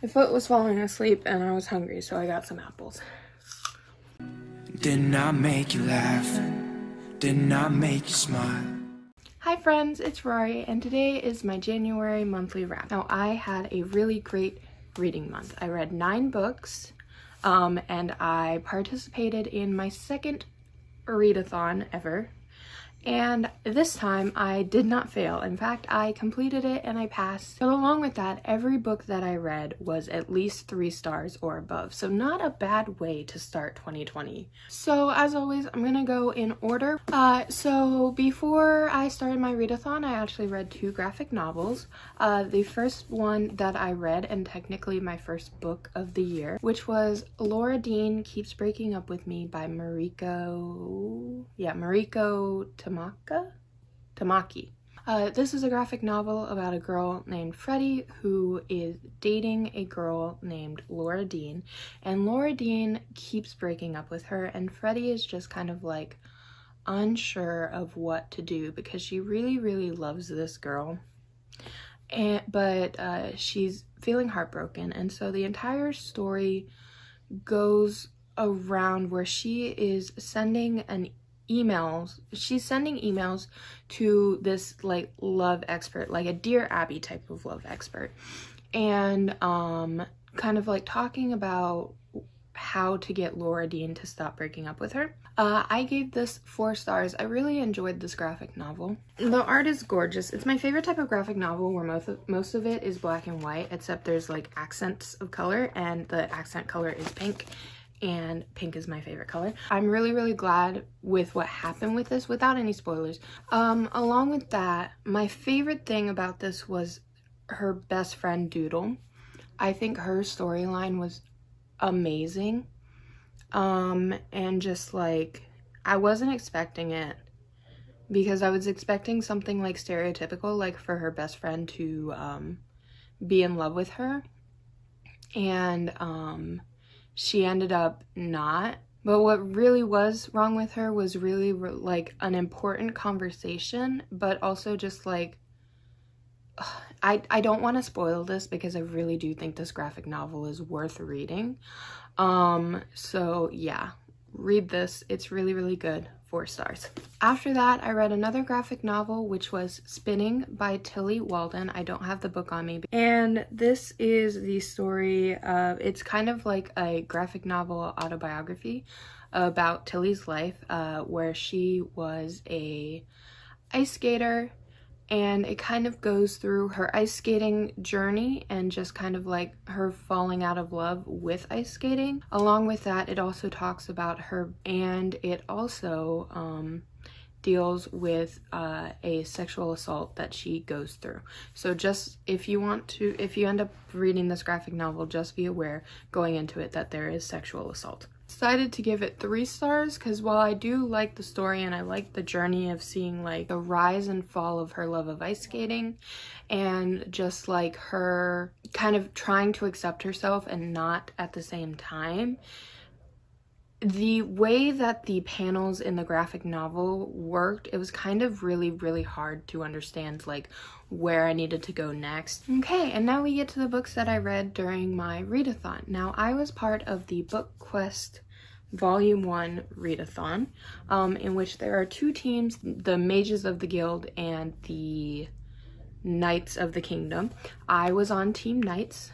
My foot was falling asleep and I was hungry, so I got some apples. Didn't I make you laugh? Didn't I make you smile? Hi friends, it's Rory, and today is my January monthly wrap. Now, I had a really great reading month. I read 9 books, and I participated in my second readathon ever. And this time I did not fail. In fact, I completed it and I passed. But along with that, every book that I read was at least 3 stars or above. So not a bad way to start 2020. So as always, I'm gonna go in order. So before I started my readathon, I actually read 2 graphic novels. The first one that I read, and technically my first book of the year, which was Laura Dean Keeps Breaking Up With Me by Mariko Tamaki. This is a graphic novel about a girl named Freddie who is dating a girl named Laura Dean, and Laura Dean keeps breaking up with her, and Freddie is just kind of like unsure of what to do because she really loves this girl, but she's feeling heartbroken. And so the entire story goes around where she is sending she's sending emails to this like love expert, like a Dear Abby type of love expert, and kind of like talking about how to get Laura Dean to stop breaking up with her. I gave this 4 stars. I really enjoyed this graphic novel. The art is gorgeous. It's my favorite type of graphic novel where most of it is black and white, except there's like accents of color, and the accent color is pink. And pink is my favorite color. I'm really glad with what happened with this, without any spoilers. Along with that, my favorite thing about this was her best friend Doodle. I think her storyline was amazing. And just like, I wasn't expecting it, because I was expecting something like stereotypical, like for her best friend to be in love with her, and she ended up not. But what really was wrong with her was really like an important conversation, but also just like, I don't want to spoil this because I really do think this graphic novel is worth reading. So yeah, read this. It's really good. 4 stars. After that, I read another graphic novel, which was Spinning by Tilly Walden. I don't have the book on me. And this is the story of, it's kind of like a graphic novel autobiography about Tilly's life, where she was a ice skater, and it kind of goes through her ice skating journey and just kind of like her falling out of love with ice skating. Along with that, it also talks about her, and it also deals with a sexual assault that she goes through. So just if you end up reading this graphic novel, just be aware going into it that there is sexual assault. Decided to give it 3 stars because while I do like the story and I like the journey of seeing like the rise and fall of her love of ice skating, and just like her kind of trying to accept herself and not at the same time, the way that the panels in the graphic novel worked, it was kind of really hard to understand like where I needed to go next. Okay, and now we get to the books that I read during my readathon. Now, I was part of the Book Quest Volume 1 readathon, in which there are 2 teams, the Mages of the Guild and the Knights of the Kingdom. I was on Team Knights.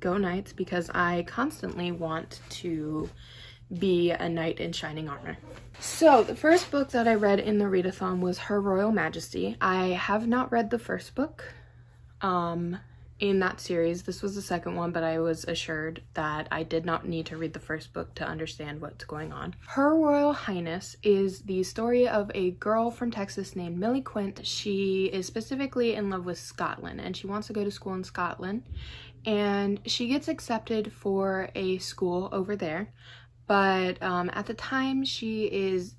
Go Knights, because I constantly want to be a knight in shining armor. So the first book that I read in the readathon was Her Royal Majesty. I have not read the first book in that series. This was the second one, but I was assured that I did not need to read the first book to understand what's going on. Her Royal Highness is the story of a girl from Texas named Millie Quint. She is specifically in love with Scotland, and she wants to go to school in Scotland, and she gets accepted for a school over there. But at the time, she is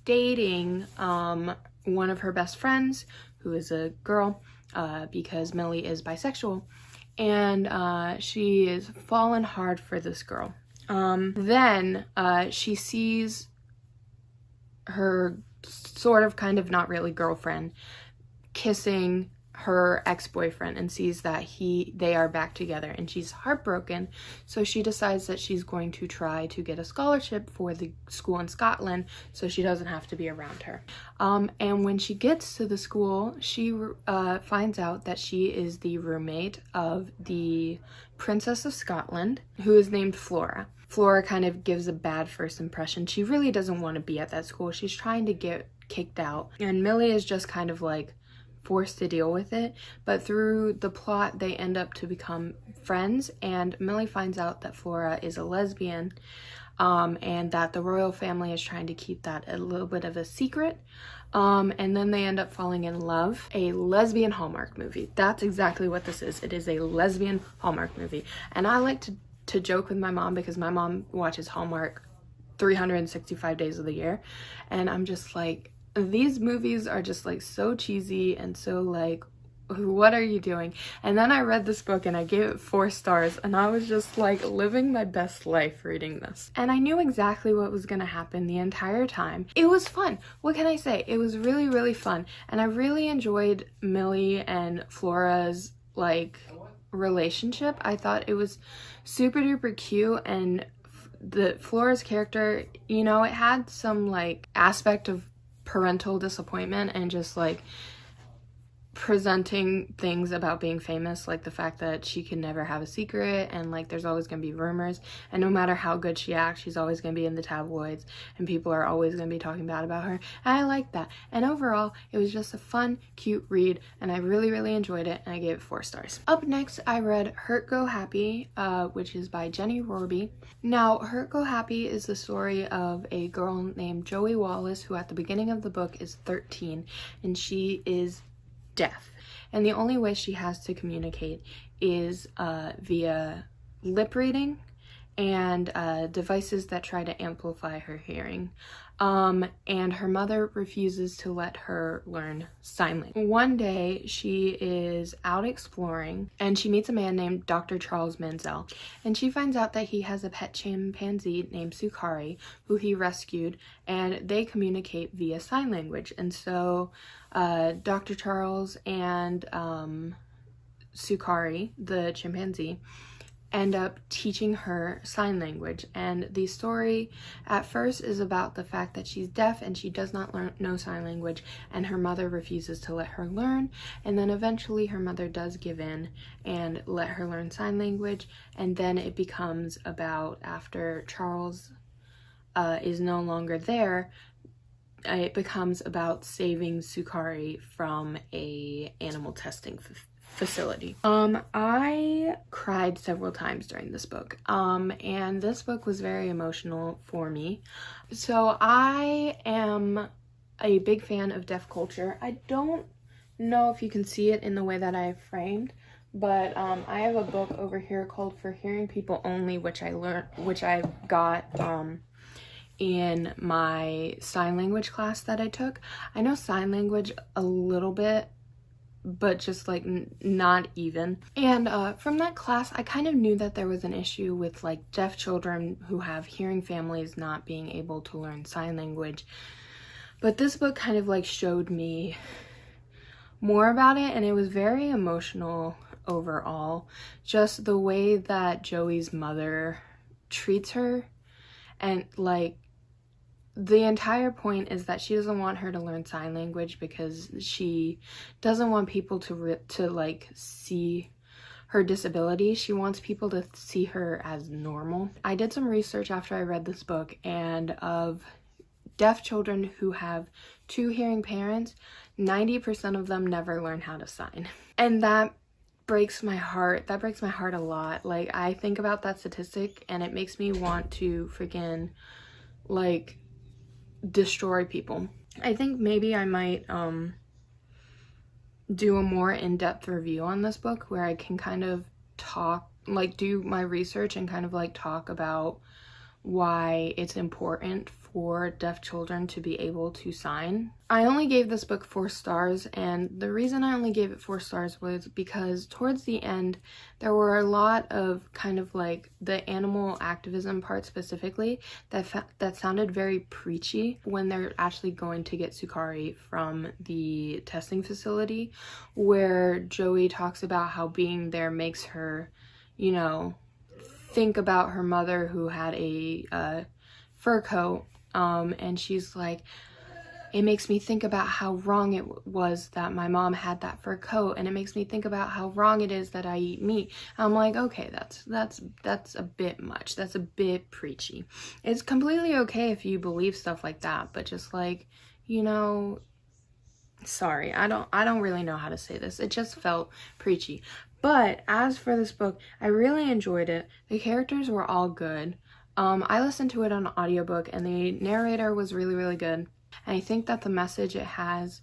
dating one of her best friends, who is a girl, because Millie is bisexual, and she is fallen hard for this girl. Then she sees her sort of kind of not really girlfriend kissing her ex-boyfriend and sees that they are back together, and she's heartbroken. So she decides that she's going to try to get a scholarship for the school in Scotland so she doesn't have to be around her. And when she gets to the school, she finds out that she is the roommate of the Princess of Scotland, who is named Flora. Flora kind of gives a bad first impression. She really doesn't want to be at that school. She's trying to get kicked out, and Millie is just kind of like forced to deal with it. But through the plot, they end up to become friends, and Millie finds out that Flora is a lesbian, and that the royal family is trying to keep that a little bit of a secret. And then they end up falling in love. A lesbian Hallmark movie. That's exactly what this is. It is a lesbian Hallmark movie. And I like to joke with my mom, because my mom watches Hallmark 365 days of the year, and I'm just like, these movies are just like so cheesy and so like, what are you doing? And then I read this book and I gave it 4 stars, and I was just like living my best life reading this. And I knew exactly what was gonna happen the entire time. It was fun. What can I say? It was really, really fun. And I really enjoyed Millie and Flora's like relationship. I thought it was super duper cute, and the Flora's character, you know, it had some like aspect of parental disappointment and just like presenting things about being famous, like the fact that she can never have a secret, and like there's always gonna be rumors, and no matter how good she acts, she's always gonna be in the tabloids and people are always gonna be talking bad about her. And I like that. And overall, it was just a fun, cute read, and I really, really enjoyed it, and I gave it 4 stars. Up next, I read Hurt Go Happy, which is by Jenny Rorby. Now, Hurt Go Happy is the story of a girl named Joey Wallace, who at the beginning of the book is 13, and she is deaf, and the only way she has to communicate is via lip reading and devices that try to amplify her hearing. And her mother refuses to let her learn sign language. One day she is out exploring and she meets a man named Dr. Charles Mansell, and she finds out that he has a pet chimpanzee named Sukari who he rescued, and they communicate via sign language. And so Dr. Charles and Sukari, the chimpanzee, end up teaching her sign language. And the story at first is about the fact that she's deaf and she does not know sign language, and her mother refuses to let her learn, and then eventually her mother does give in and let her learn sign language. And then it becomes about, after Charles is no longer there, it becomes about saving Sukari from a animal testing facility. I cried several times during this book, and this book was very emotional for me. So I am a big fan of deaf culture. I don't know if you can see it in the way that I have framed, but I have a book over here called For Hearing People Only, which I got in my sign language class that I took. I know sign language a little bit, but just like not even. And from that class, I kind of knew that there was an issue with like deaf children who have hearing families not being able to learn sign language. But this book kind of like showed me more about it, and it was very emotional overall. Just the way that Joey's mother treats her, and like the entire point is that she doesn't want her to learn sign language because she doesn't want people to like see her disability. She wants people to see her as normal. I did some research after I read this book, and of deaf children who have 2 hearing parents, 90% of them never learn how to sign. And that breaks my heart. That breaks my heart a lot. Like, I think about that statistic and it makes me want to freaking like destroy people. I think maybe I might do a more in-depth review on this book where I can kind of do my research and kind of like talk about why it's important for deaf children to be able to sign. I only gave this book 4 stars, and the reason I only gave it 4 stars was because towards the end there were a lot of kind of like the animal activism part specifically that sounded very preachy when they're actually going to get Sukari from the testing facility, where Joey talks about how being there makes her, you know, think about her mother who had a fur coat, and she's like, it makes me think about how wrong it was that my mom had that fur coat, and it makes me think about how wrong it is that I eat meat. I'm like, okay, that's a bit much. That's a bit preachy. It's completely okay if you believe stuff like that, but just like, you know, sorry, I don't really know how to say this. It just felt preachy. But as for this book, I really enjoyed it. The characters were all good. I listened to it on audiobook, and the narrator was really, really good. And I think that the message it has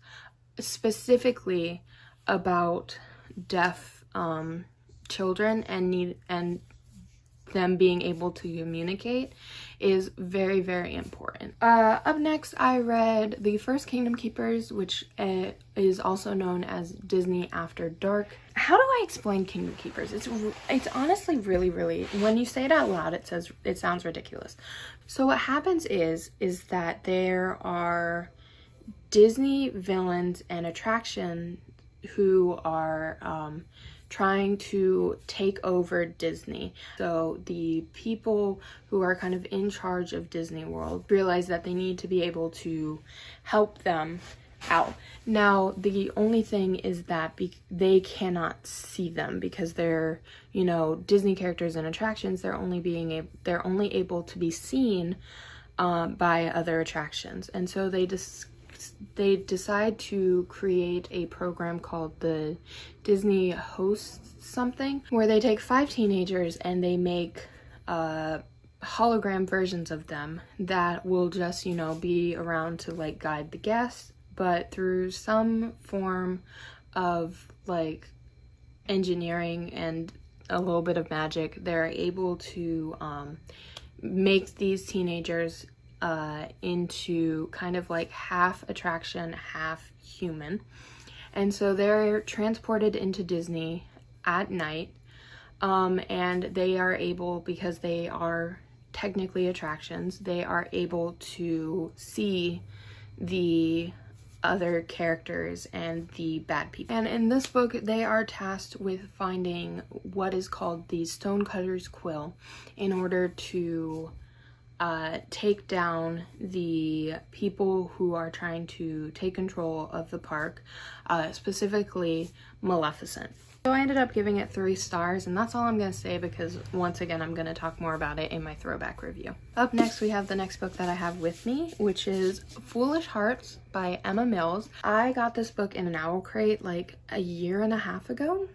specifically about deaf children and them being able to communicate is very, very important. Up next, I read The First Kingdom Keepers, which is also known as Disney After Dark. How do I explain Kingdom Keepers? It's honestly really, really, when you say it out loud, it sounds ridiculous. So what happens is that there are Disney villains and attraction who are trying to take over Disney. So the people who are kind of in charge of Disney World realize that they need to be able to help them out. Now, the only thing is that they cannot see them because they're, you know, Disney characters and attractions. They're only able to be seen by other attractions, and so they decide to create a program called the Disney Hosts something, where they take 5 teenagers and they make hologram versions of them that will just, you know, be around to like guide the guests, but through some form of like engineering and a little bit of magic, they're able to make these teenagers into kind of like half attraction, half human. And so they're transported into Disney at night, and they are able, because they are technically attractions, they are able to see the other characters and the bad people. And in this book, they are tasked with finding what is called the Stonecutter's Quill in order to take down the people who are trying to take control of the park, specifically Maleficent. So I ended up giving it 3 stars, and that's all I'm going to say because once again I'm going to talk more about it in my throwback review. Up next we have the next book that I have with me, which is Foolish Hearts by Emma Mills. I got this book in an owl crate like a year and a half ago.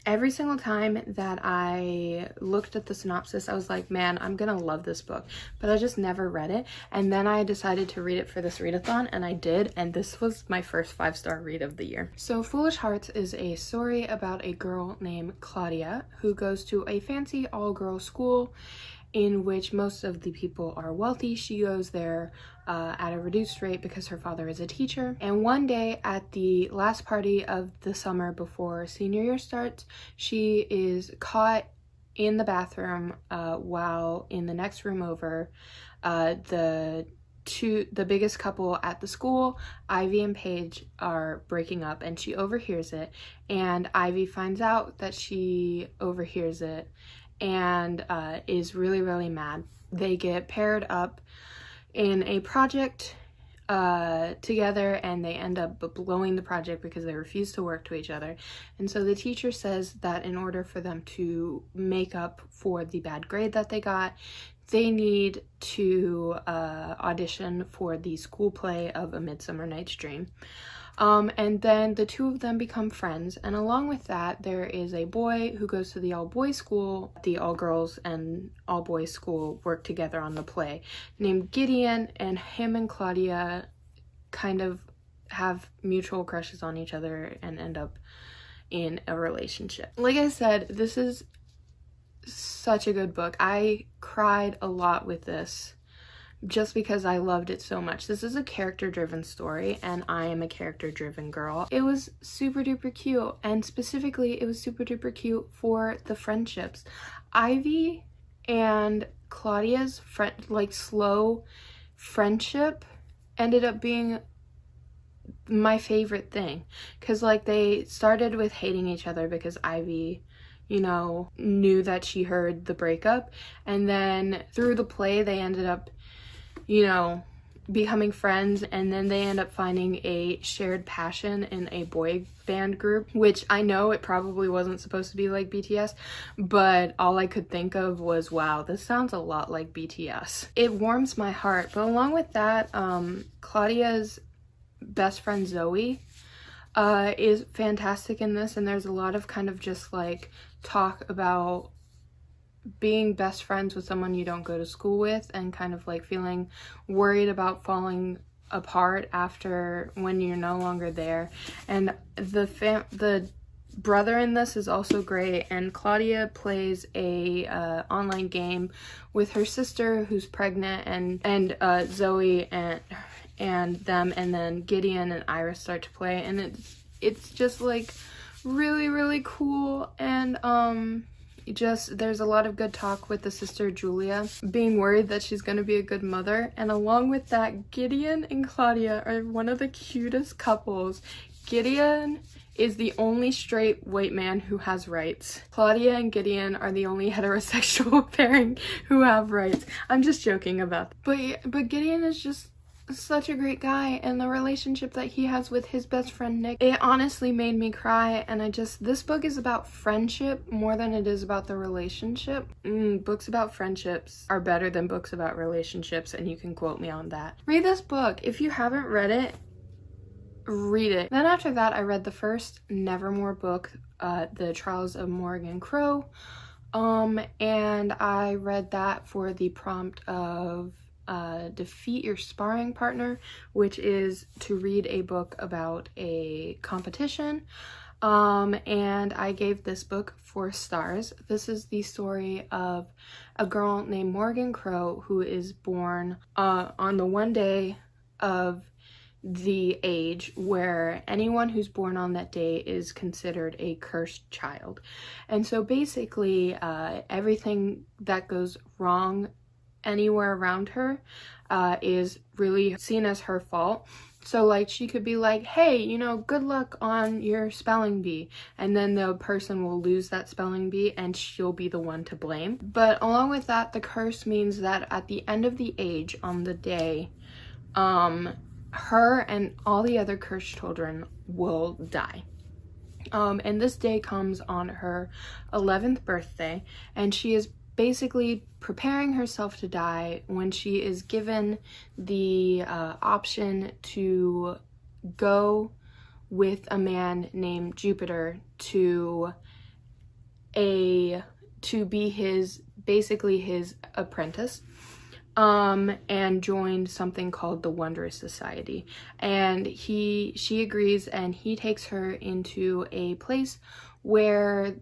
Every single time that I looked at the synopsis, I was like, man, I'm gonna love this book, but I just never read it. And then I decided to read it for this readathon, and I did, and this was my first 5-star read of the year. So Foolish Hearts is a story about a girl named Claudia who goes to a fancy all-girls school in which most of the people are wealthy. She goes there at a reduced rate because her father is a teacher. And one day at the last party of the summer before senior year starts, she is caught in the bathroom while in the next room over, the biggest couple at the school, Ivy and Paige, are breaking up, and she overhears it, and Ivy finds out that she overhears it and is really, really mad. They get paired up in a project together, and they end up blowing the project because they refuse to work to each other. And so the teacher says that in order for them to make up for the bad grade that they got, they need to audition for the school play of A Midsummer Night's Dream. And then the two of them become friends, and along with that there is a boy who goes to the all-boys school. The all-girls and all-boys school work together on the play, named Gideon, and him and Claudia kind of have mutual crushes on each other and end up in a relationship. Like I said, this is such a good book. I cried a lot with this just because I loved it so much. This is a character-driven story, and I am a character-driven girl. It was super duper cute, and specifically it was super duper cute for the friendships. Ivy and Claudia's slow friendship ended up being my favorite thing, because like they started with hating each other because Ivy, you know, knew that she heard the breakup, and then through the play they ended up, you know, becoming friends, and then they end up finding a shared passion in a boy band group, which I know it probably wasn't supposed to be like BTS, but all I could think of was, wow, this sounds a lot like BTS. It warms my heart. But along with that, Claudia's best friend Zoe is fantastic in this, and there's a lot of kind of just like talk about being best friends with someone you don't go to school with, and kind of like feeling worried about falling apart after when you're no longer there. And the brother in this is also great, and Claudia plays a online game with her sister who's pregnant, and Zoe and them, and then Gideon and Iris start to play, and it's just like really, really cool. And just there's a lot of good talk with the sister Julia being worried that she's going to be a good mother, and along with that, Gideon and Claudia are one of the cutest couples. Gideon is the only straight white man who has rights. Claudia and Gideon are the only heterosexual pairing who have rights. I'm just joking about that. But Gideon is just such a great guy, and the relationship that he has with his best friend Nick, it honestly made me cry. And this book is about friendship more than it is about the relationship. Books about friendships are better than books about relationships, and you can quote me on that. Read this book. If you haven't read it, read it. Then after that, I read the first Nevermore book, The Trials of Morgan Crowe, and I read that for the prompt of defeat your sparring partner, which is to read a book about a competition, and I gave this book 4 stars. This is the story of a girl named Morgan Crowe who is born on the one day of the age where anyone who's born on that day is considered a cursed child. And so basically everything that goes wrong anywhere around her is really seen as her fault. So like she could be like, hey, you know, good luck on your spelling bee, and then the person will lose that spelling bee and she'll be the one to blame. But along with that, the curse means that at the end of the age on the day, her and all the other cursed children will die. And this day comes on her 11th birthday, and she is basically preparing herself to die when she is given the option to go with a man named Jupiter to be his apprentice, and joined something called the Wondrous Society. And she agrees, and he takes her into a place where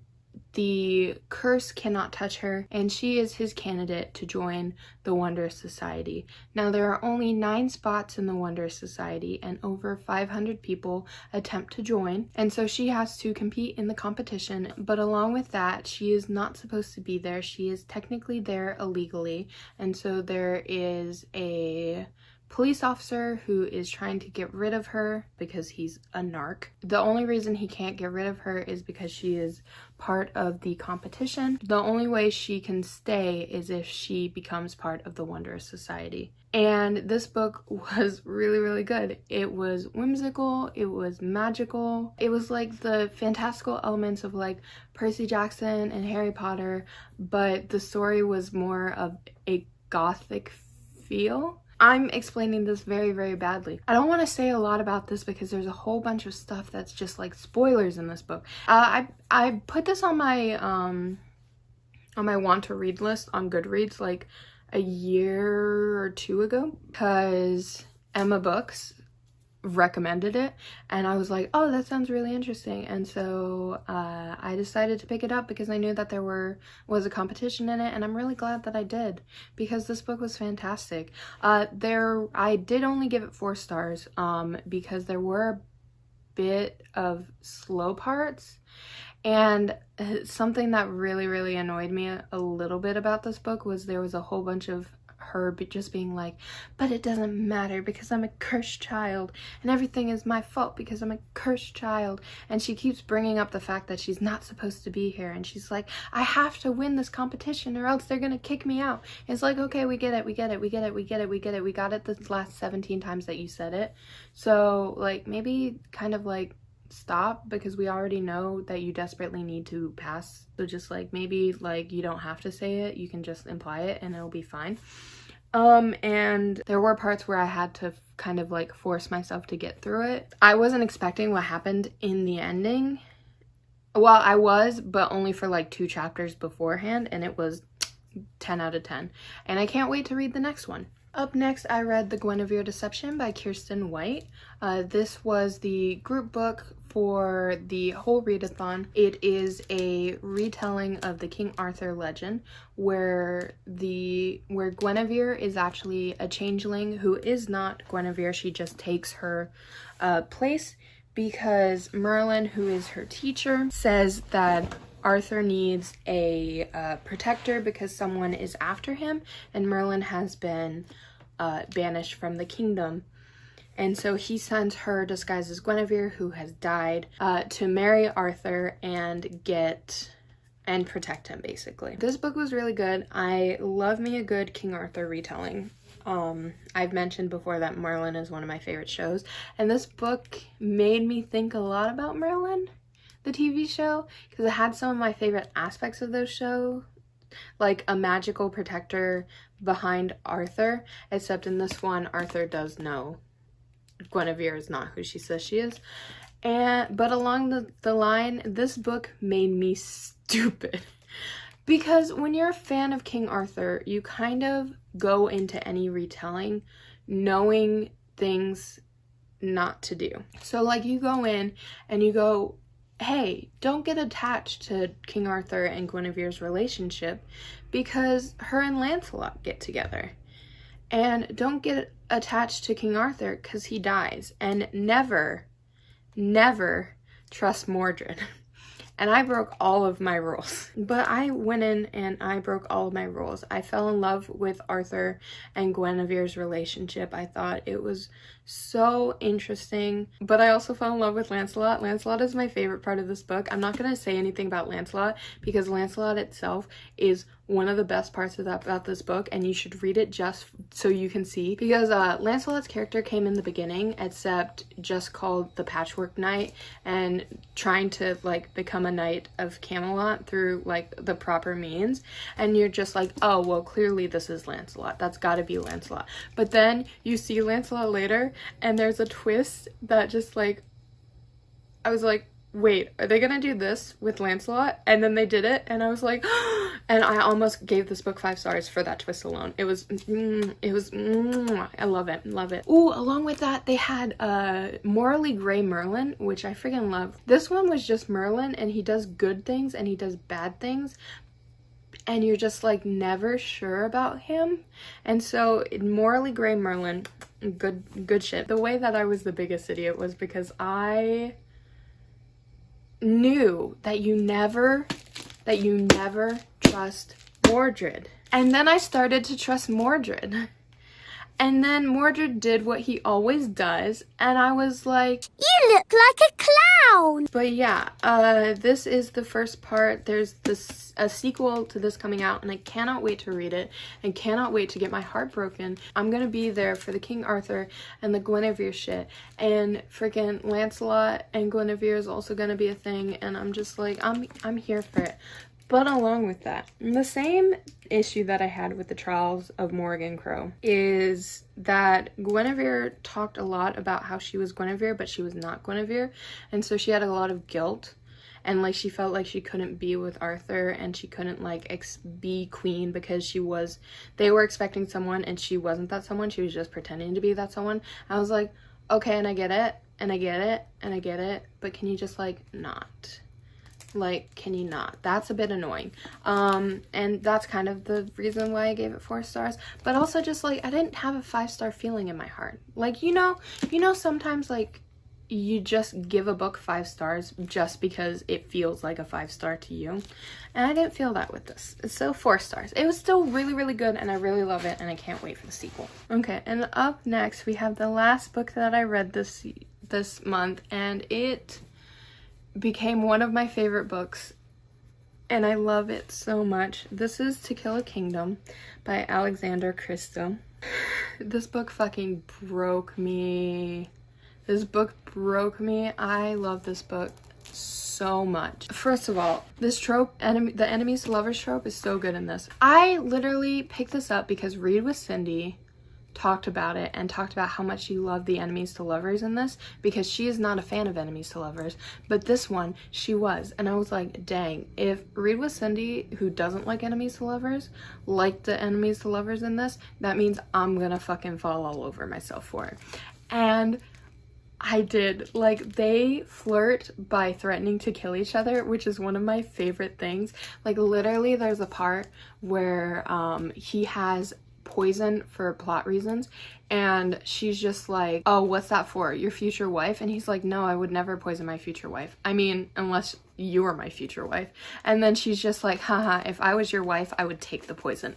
the curse cannot touch her, and she is his candidate to join the Wondrous Society. Now, there are only 9 spots in the Wondrous Society, and over 500 people attempt to join, and so she has to compete in the competition. But along with that, she is not supposed to be there. She is technically there illegally, and so there is a police officer who is trying to get rid of her because he's a narc. The only reason he can't get rid of her is because she is part of the competition. The only way she can stay is if she becomes part of the Wondrous Society. And this book was really, really good. It was whimsical, it was magical, it was like the fantastical elements of like Percy Jackson and Harry Potter, but the story was more of a gothic feel. I'm explaining this very, very badly. I don't want to say a lot about this because there's a whole bunch of stuff that's just like spoilers in this book. I put this on my want to read list on Goodreads like a year or 2 ago, because Emma Books recommended it, and I was like, oh, that sounds really interesting. And so I decided to pick it up because I knew that there was a competition in it, and I'm really glad that I did, because this book was fantastic. I did only give it 4 stars because there were a bit of slow parts, and something that really annoyed me a little bit about this book was there was a whole bunch of her just being like, but it doesn't matter because I'm a cursed child, and everything is my fault because I'm a cursed child. And she keeps bringing up the fact that she's not supposed to be here, and she's like, I have to win this competition or else they're gonna kick me out. It's like, okay, we get it, we got it the last 17 times that you said it, so like maybe kind of like stop, because we already know that you desperately need to pass. So just like maybe like you don't have to say it, you can just imply it and it'll be fine. And there were parts where I had to kind of like force myself to get through it. I wasn't expecting what happened in the ending. Well, I was, but only for like 2 chapters beforehand, and it was 10 out of 10. And I can't wait to read the next one. Up next, I read The Guinevere Deception by Kirsten White. This was the group book for the whole readathon. It is a retelling of the King Arthur legend where Guinevere is actually a changeling who is not Guinevere. She just takes her place because Merlin, who is her teacher, says that Arthur needs a protector because someone is after him, and Merlin has been banished from the kingdom. And so he sends her disguised as Guinevere, who has died, to marry Arthur and protect him, basically. This book was really good. I love me a good King Arthur retelling. I've mentioned before that Merlin is one of my favorite shows, and this book made me think a lot about Merlin, the TV show, because it had some of my favorite aspects of those shows, like a magical protector behind Arthur, except in this one Arthur does know Guinevere is not who she says she is. But along the line, this book made me stupid. Because when you're a fan of King Arthur, you kind of go into any retelling knowing things not to do. So like you go in and you go, hey, don't get attached to King Arthur and Guinevere's relationship because her and Lancelot get together. And don't get attached to King Arthur because he dies. And never trust Mordred. And I broke all of my rules. But I went in and I broke all of my rules. I fell in love with Arthur and Guinevere's relationship. I thought it was so interesting. But I also fell in love with Lancelot. Lancelot is my favorite part of this book. I'm not going to say anything about Lancelot because Lancelot itself is one of the best parts about this book, and you should read it just so you can see, because Lancelot's character came in the beginning except just called the Patchwork Knight and trying to like become a knight of Camelot through like the proper means, and you're just like, oh well, clearly this is Lancelot, that's gotta be Lancelot. But then you see Lancelot later and there's a twist that just like, I was like, wait, are they gonna do this with Lancelot? And then they did it, and I was like, and I almost gave this book 5 stars for that twist alone. I love it. Ooh, along with that, they had Morally Gray Merlin, which I freaking love. This one was just Merlin, and he does good things and he does bad things, and you're just like never sure about him. And so Morally Gray Merlin, good shit. The way that I was the biggest idiot was because I knew that you never trust Mordred. And then I started to trust Mordred. And then Mordred did what he always does, and I was like, you look like a clown! But yeah, this is the first part. There's a sequel to this coming out, and I cannot wait to read it, and cannot wait to get my heart broken. I'm gonna be there for the King Arthur and the Guinevere shit, and freaking Lancelot and Guinevere is also gonna be a thing, and I'm just like, I'm here for it. But along with that, the same issue that I had with the Trials of Morgan Crowe is that Guinevere talked a lot about how she was Guinevere, but she was not Guinevere. And so she had a lot of guilt, and like she felt like she couldn't be with Arthur, and she couldn't like be queen because they were expecting someone and she wasn't that someone. She was just pretending to be that someone. I was like, okay, and I get it, and I get it, and I get it, but can you just, like, not? Like, can you not? That's a bit annoying. And that's kind of the reason why I gave it 4 stars. But also just, like, I didn't have a 5-star feeling in my heart. Like, you know, sometimes, like, you just give a book 5 stars just because it feels like a 5-star to you. And I didn't feel that with this. So 4 stars. It was still really, really good, and I really love it, and I can't wait for the sequel. Okay, and up next we have the last book that I read this month, and it became one of my favorite books, and I love it so much. This is To Kill a Kingdom by Alexander Christo. This book fucking broke me. This book broke me. I love this book so much. First of all, this trope, the enemies to lovers trope, is so good in this. I literally picked this up because Read with Cindy talked about it and talked about how much she loved the enemies to lovers in this, because she is not a fan of enemies to lovers, but this one she was, and I was like, dang, if Read with Cindy, who doesn't like enemies to lovers, liked the enemies to lovers in this, that means I'm gonna fucking fall all over myself for it. And I did. Like, they flirt by threatening to kill each other, which is one of my favorite things. Like, literally there's a part where he has poison for plot reasons, and she's just like, oh, what's that for, your future wife? And he's like, no, I would never poison my future wife, I mean, unless you were my future wife. And then she's just like, haha, if I was your wife, I would take the poison.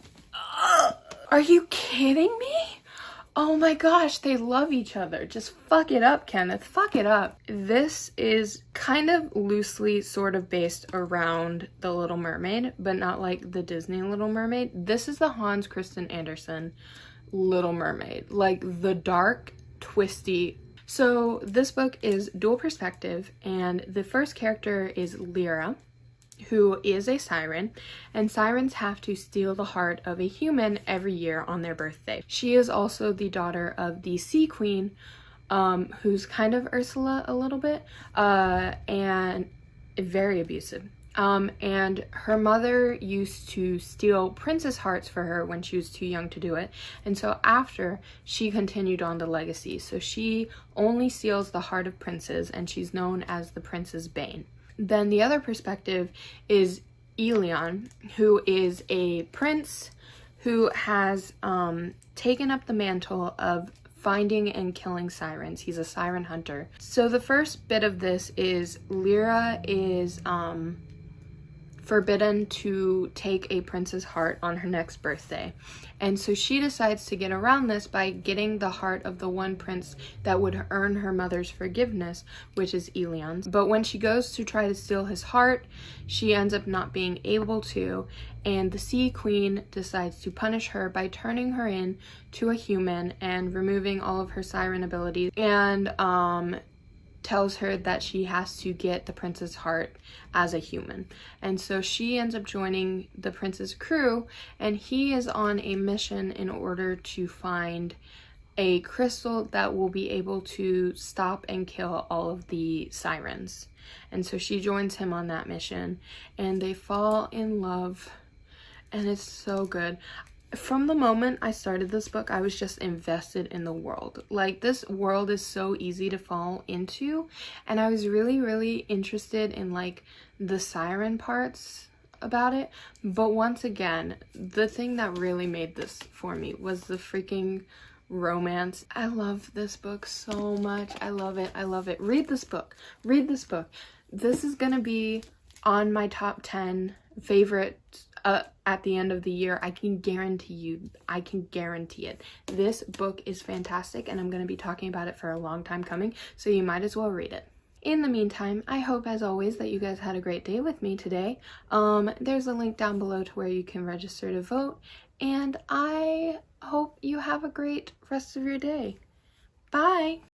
Are you kidding me? Oh my gosh, they love each other. Just fuck it up, Kenneth. Fuck it up. This is kind of loosely sort of based around The Little Mermaid, but not like the Disney Little Mermaid. This is the Hans Christian Andersen Little Mermaid. Like, the dark, twisty. So this book is dual perspective, and the first character is Lyra, who is a siren, and sirens have to steal the heart of a human every year on their birthday. She is also the daughter of the Sea Queen, who's kind of Ursula a little bit, and very abusive. And her mother used to steal princess hearts for her when she was too young to do it, and so after, she continued on the legacy. So she only steals the heart of princes, and she's known as the Prince's Bane. Then the other perspective is Elion, who is a prince who has taken up the mantle of finding and killing sirens. He's a siren hunter. So the first bit of this is Lyra is forbidden to take a prince's heart on her next birthday. And so she decides to get around this by getting the heart of the one prince that would earn her mother's forgiveness, which is Elion's. But when she goes to try to steal his heart, she ends up not being able to, and the Sea Queen decides to punish her by turning her into a human and removing all of her siren abilities, and tells her that she has to get the prince's heart as a human. And so she ends up joining the prince's crew, and he is on a mission in order to find a crystal that will be able to stop and kill all of the sirens. And so she joins him on that mission, and they fall in love, and it's so good. From the moment I started this book, I was just invested in the world. Like, this world is so easy to fall into, and I was really, really interested in, like, the siren parts about it. But once again, the thing that really made this for me was the freaking romance. I love this book so much. I love it. I love it. Read this book. Read this book. This is gonna be on my top 10 favorite at the end of the year. I can guarantee you. I can guarantee it. This book is fantastic, and I'm going to be talking about it for a long time coming, so you might as well read it. In the meantime, I hope, as always, that you guys had a great day with me today. There's a link down below to where you can register to vote, and I hope you have a great rest of your day. Bye!